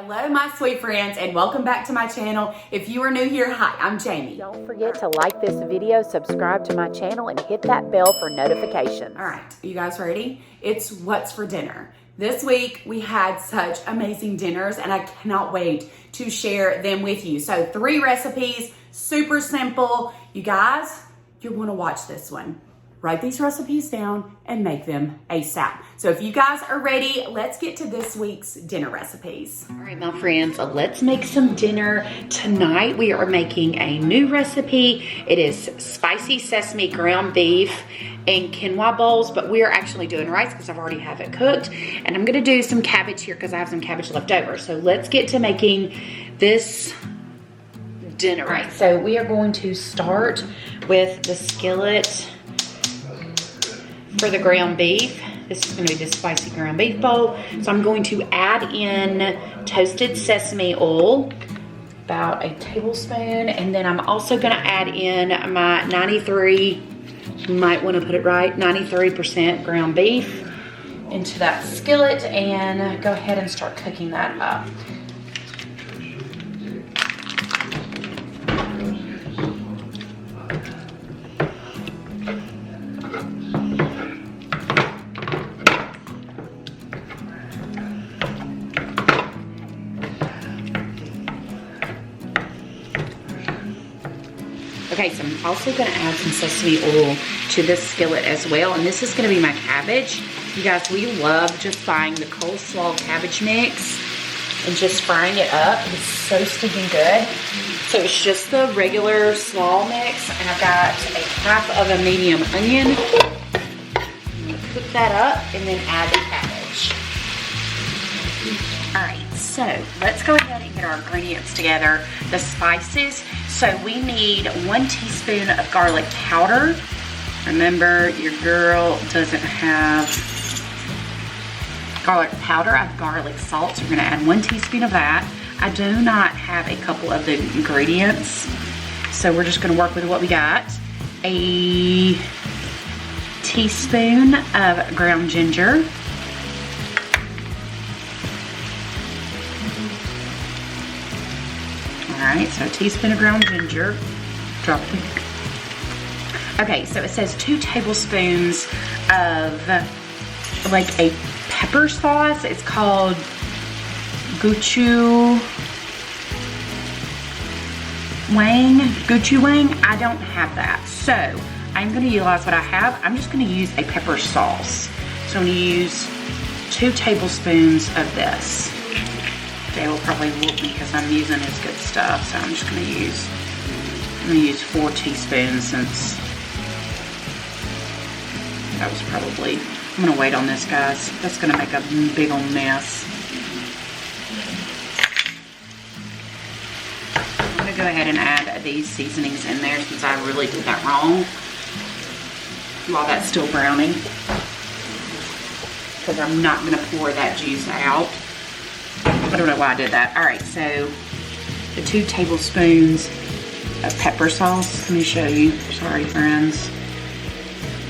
Hello my sweet friends and welcome back to my channel. If you are new here, hi, I'm Jamie. Don't forget to like this video, subscribe to my channel, and hit that bell for notifications. All right, are you guys ready? It's what's for dinner. This week we had such amazing dinners and I cannot wait to share them with you. So 3 recipes, super simple. You guys, you're gonna watch this one. Write these recipes down and make them ASAP. So if you guys are ready, let's get to this week's dinner recipes. All right, my friends, let's make some dinner. Tonight we are making a new recipe. It is spicy sesame ground beef in quinoa bowls, but we are actually doing rice because I've already have it cooked. And I'm gonna do some cabbage here because I have some cabbage left over. So let's get to making this dinner. All right, so we are going to start with the skillet for the ground beef. This is going to be the spicy ground beef bowl. So I'm going to add in toasted sesame oil, about a tablespoon, and then I'm also going to add in my 93, you might want to put it right, 93% ground beef into that skillet and go ahead and start cooking that up. Okay, so I'm also gonna add some sesame oil to this skillet as well, and this is gonna be my cabbage. You guys, we love just buying the coleslaw cabbage mix and just frying it up. It's so stinking good. So it's just the regular slaw mix, and I've got a half of a medium onion. I'm gonna cook that up and then add the cabbage. All right, so let's go ahead and get our ingredients together. The spices. So we need 1 teaspoon of garlic powder. Remember, your girl doesn't have garlic powder. I have garlic salt, so we're gonna add 1 teaspoon of that. I do not have a couple of the ingredients, so we're just gonna work with what we got. A teaspoon of ground ginger. All right, so a teaspoon of ground ginger. Drop it. Okay, so it says 2 tablespoons of like a pepper sauce. It's called gochujang. I don't have that. So I'm gonna utilize what I have. I'm just gonna use a pepper sauce. So I'm gonna use 2 tablespoons of this. They will probably whoop me because I'm using his good stuff, so I'm just gonna use 4 teaspoons since that was probably, I'm gonna wait on this, guys. That's gonna make a big old mess. I'm gonna go ahead and add these seasonings in there since I really did that wrong while that's still browning, because I'm not gonna pour that juice out. I don't know why I did that. All right, so the 2 tablespoons of pepper sauce. Let me show you. Sorry, friends.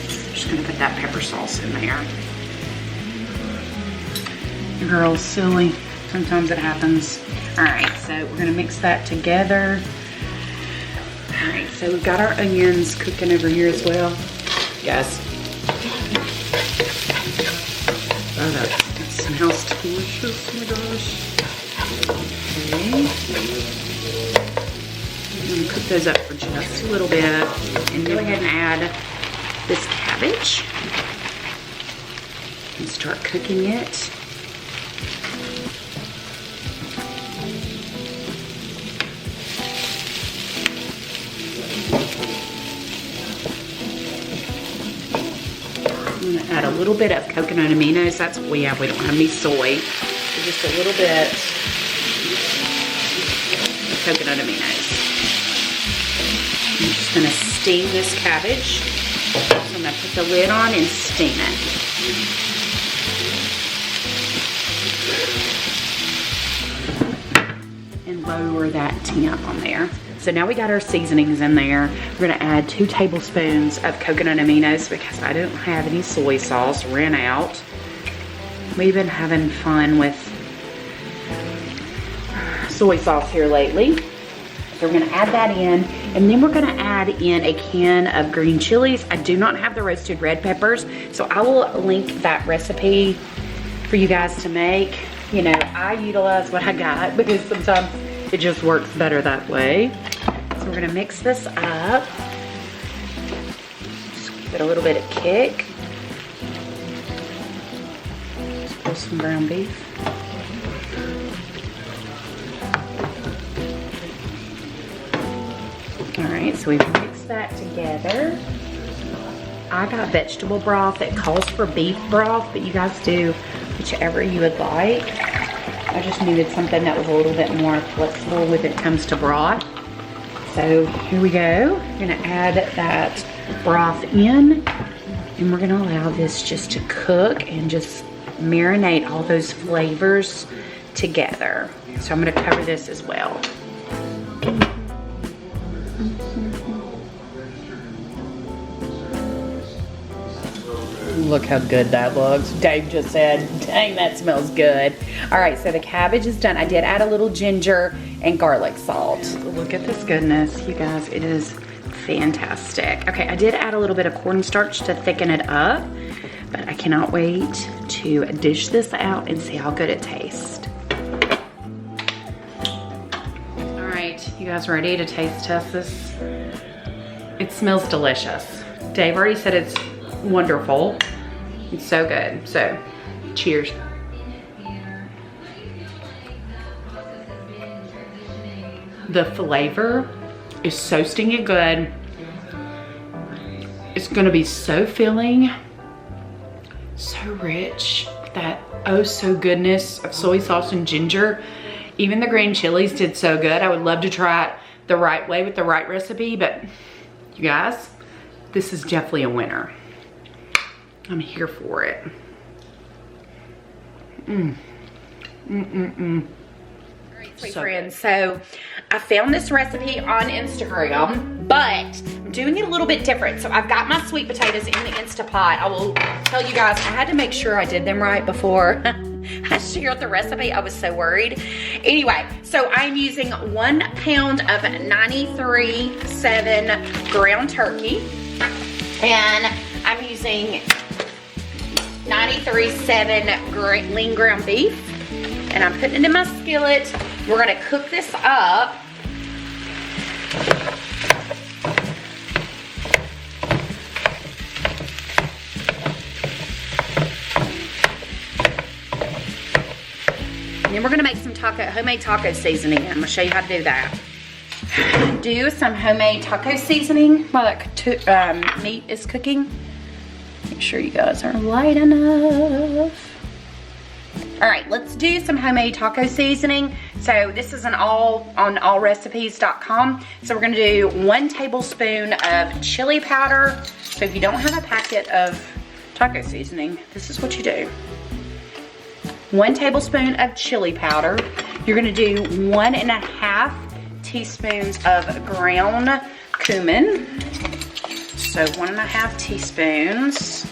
I'm just gonna put that pepper sauce in there. Your girl's silly. Sometimes it happens. All right, so we're gonna mix that together. All right, so we've got our onions cooking over here as well. Yes. Oh, that smells delicious. Oh my gosh. Okay. I'm gonna cook those up for just a little bit and go ahead and add this cabbage and start cooking it. I'm gonna add a little bit of coconut aminos. That's what we have. We don't have any soy. So just a little bit of coconut aminos. I'm just gonna steam this cabbage. So I'm gonna put the lid on and steam it. And lower that temp on there. So now we got our seasonings in there. We're gonna add 2 tablespoons of coconut aminos because I don't have any soy sauce, ran out. We've been having fun with soy sauce here lately. So we're gonna add that in, and then we're gonna add in a can of green chilies. I do not have the roasted red peppers, so I will link that recipe for you guys to make. You know, I utilize what I got because sometimes it just works better that way. So we're gonna mix this up. Just give it a little bit of kick. Just pour some ground beef. All right, so we've mixed that together. I got vegetable broth that calls for beef broth, but you guys do whichever you would like. I just needed something that was a little bit more flexible when it comes to broth. So here we go. We're gonna add that broth in, and we're gonna allow this just to cook and just marinate all those flavors together. So I'm gonna cover this as well. Look how good that looks. Dave just said, dang, that smells good. All right, so the cabbage is done. I did add a little ginger and garlic salt. Look at this goodness, you guys. It is fantastic. Okay, I did add a little bit of cornstarch to thicken it up, but I cannot wait to dish this out and see how good it tastes. All right, you guys ready to taste test this? It smells delicious. Dave already said it's wonderful. It's so good. So, cheers. The flavor is so stinking good. It's gonna be so filling, so rich. That oh so goodness of soy sauce and ginger. Even the green chilies did so good. I would love to try it the right way with the right recipe, but you guys, this is definitely a winner. I'm here for it. Sweet friends, so I found this recipe on Instagram, but I'm doing it a little bit different. So I've got my sweet potatoes in the Instapot. I will tell you guys, I had to make sure I did them right before I shared the recipe. I was so worried. Anyway, so I'm using 1 pound of 93.7 ground turkey, and I'm using 93.7 lean ground beef, and I'm putting it in my skillet. We're gonna cook this up. And then we're gonna make some homemade taco seasoning. I'm gonna show you how to do that. Do some homemade taco seasoning while that meat is cooking. Make sure you guys are light enough. All right, let's do some homemade taco seasoning. So this is on allrecipes.com. So we're gonna do 1 tablespoon of chili powder. So if you don't have a packet of taco seasoning, this is what you do. 1 tablespoon of chili powder. You're gonna do 1.5 teaspoons of ground cumin. So 1.5 teaspoons.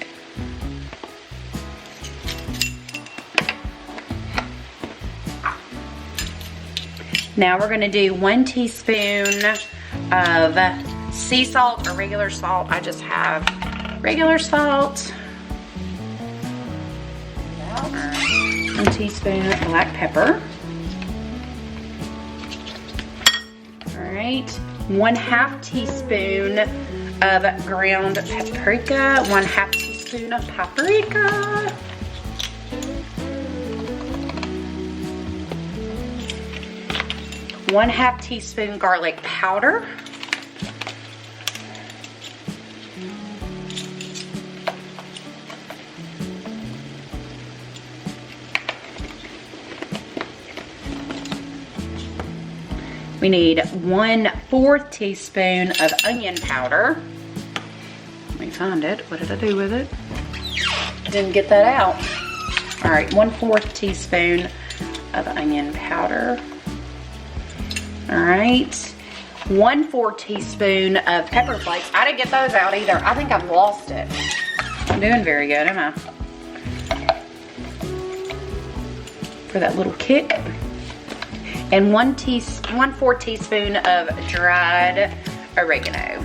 Now we're gonna do 1 teaspoon of sea salt or regular salt. I just have regular salt. 1 teaspoon black pepper. All right, 1/2 teaspoon of ground paprika, 1/2 teaspoon of paprika. One-half teaspoon garlic powder. We need 1/4 teaspoon of onion powder. Let me find it. What did I do with it? Didn't get that out. All right, 1/4 teaspoon of onion powder. All right, 1/4 teaspoon of pepper flakes. I didn't get those out either. I think I've lost it. I'm doing very good, am I? For that little kick. and 1/4 teaspoon of dried oregano.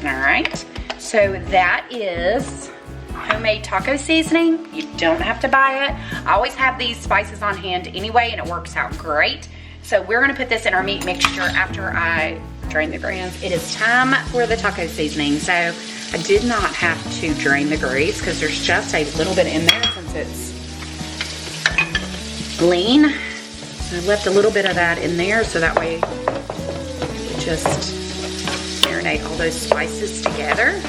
All right, so that is homemade taco seasoning. You don't have to buy it. I always have these spices on hand anyway, and it works out great. So we're gonna put this in our meat mixture after I drain the greens. It is time for the taco seasoning. So I did not have to drain the grease because there's just a little bit in there since it's lean. So I left a little bit of that in there so that way we just marinate all those spices together.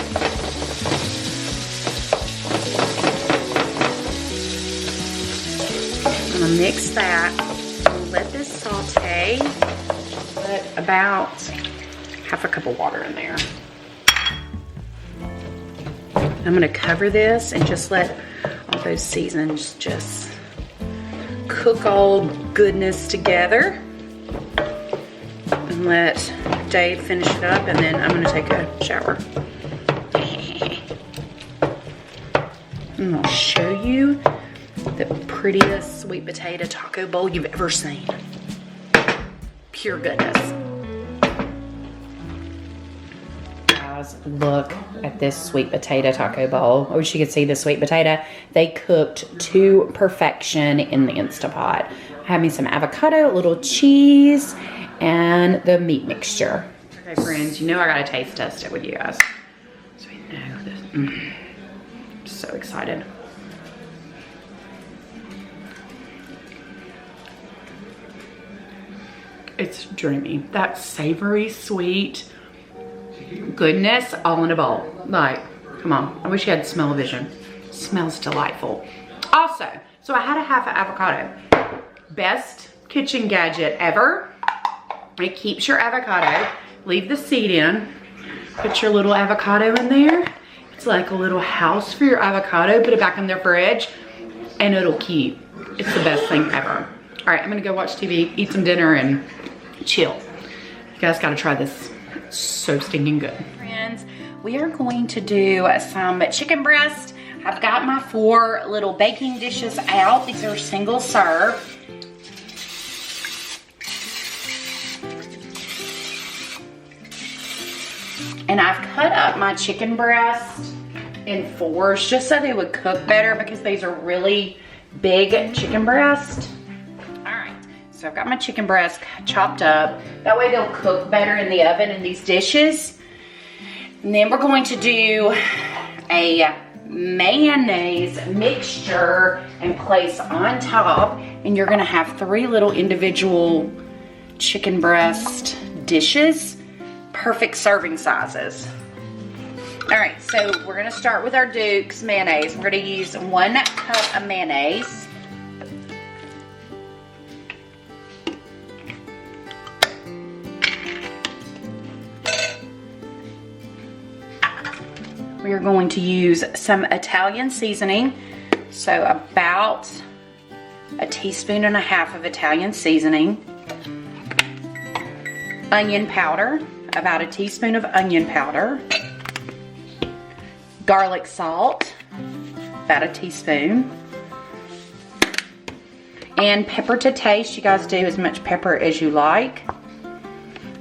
I'm gonna mix that. Let this saute. Put about half a cup of water in there. I'm gonna cover this and just let all those seasonings just cook all goodness together. And let Dave finish it up, and then I'm gonna take a shower. And I'll show you the prettiest sweet potato taco bowl you've ever seen. Pure goodness. Guys, look at this sweet potato taco bowl. I wish you could see the sweet potato. They cooked to perfection in the Instapot. I had me some avocado, a little cheese, and the meat mixture. Okay, friends, you know I gotta taste test it with you guys. So we know this. I'm so excited. It's dreamy. That savory, sweet goodness all in a bowl. Like, come on. I wish you had smell-o-vision. Smells delightful. Also, so I had a half of avocado. Best kitchen gadget ever. It keeps your avocado. Leave the seed in. Put your little avocado in there. It's like a little house for your avocado. Put it back in the fridge and it'll keep. It's the best thing ever. All right, I'm gonna go watch TV, eat some dinner, and chill. You guys gotta try this. It's so stinking good. Friends, we are going to do some chicken breast. I've got my 4 little baking dishes out. These are single serve. And I've cut up my chicken breast in 4s just so they would cook better because these are really big chicken breast. So I've got my chicken breast chopped up. That way they'll cook better in the oven in these dishes. And then we're going to do a mayonnaise mixture and place on top. And you're gonna have 3 little individual chicken breast dishes. Perfect serving sizes. All right, so we're gonna start with our Duke's mayonnaise. We're gonna use 1 cup of mayonnaise. We are going to use some Italian seasoning. So about 1.5 teaspoons of Italian seasoning. Onion powder, about 1 teaspoon of onion powder. Garlic salt, about 1 teaspoon. And pepper to taste. You guys do as much pepper as you like.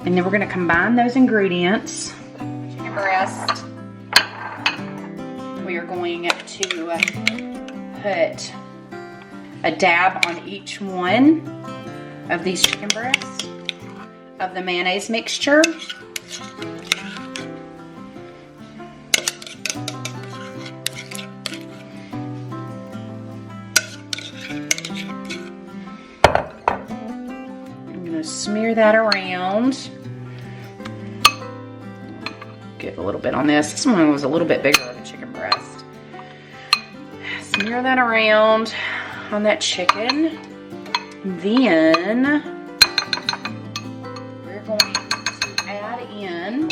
And then we're gonna combine those ingredients. Chicken breast. We are going to put a dab on each one of these chicken breasts of the mayonnaise mixture. I'm going to smear that around. Get a little bit on this. This one was a little bit bigger of a chicken breast. Smear that around on that chicken. Then we're going to add in,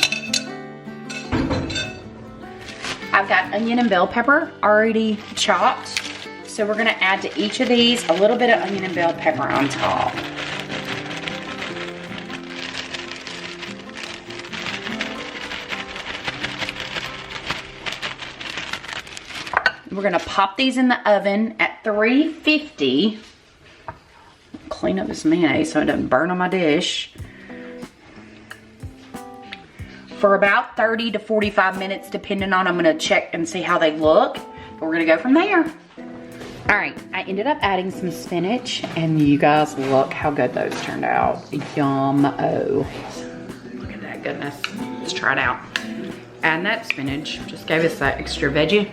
I've got onion and bell pepper already chopped. So we're gonna add to each of these a little bit of onion and bell pepper on top. We're gonna pop these in the oven at at 350. Clean up this mayonnaise so it doesn't burn on my dish. For about 30 to 45 minutes, depending on, I'm gonna check and see how they look. But we're gonna go from there. All right, I ended up adding some spinach, and you guys look how good those turned out. Yum-o. Look at that goodness. Let's try it out. Add that spinach, just gave us that extra veggie.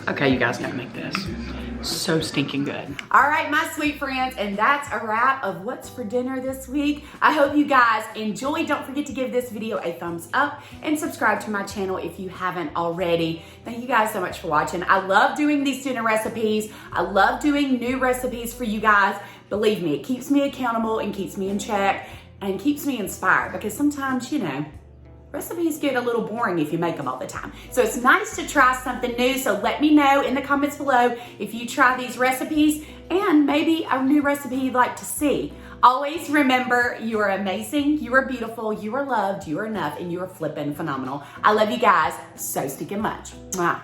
Okay, you guys gotta make this. So stinking good. All right, my sweet friends, and that's a wrap of what's for dinner this week. I hope you guys enjoyed. Don't forget to give this video a thumbs up and subscribe to my channel if you haven't already. Thank you guys so much for watching. I love doing these dinner recipes. I love doing new recipes for you guys. Believe me, it keeps me accountable and keeps me in check and keeps me inspired, because sometimes, you know, recipes get a little boring if you make them all the time. So it's nice to try something new. So let me know in the comments below if you try these recipes and maybe a new recipe you'd like to see. Always remember, you are amazing, you are beautiful, you are loved, you are enough, and you are flippin' phenomenal. I love you guys so stinking much. Mwah.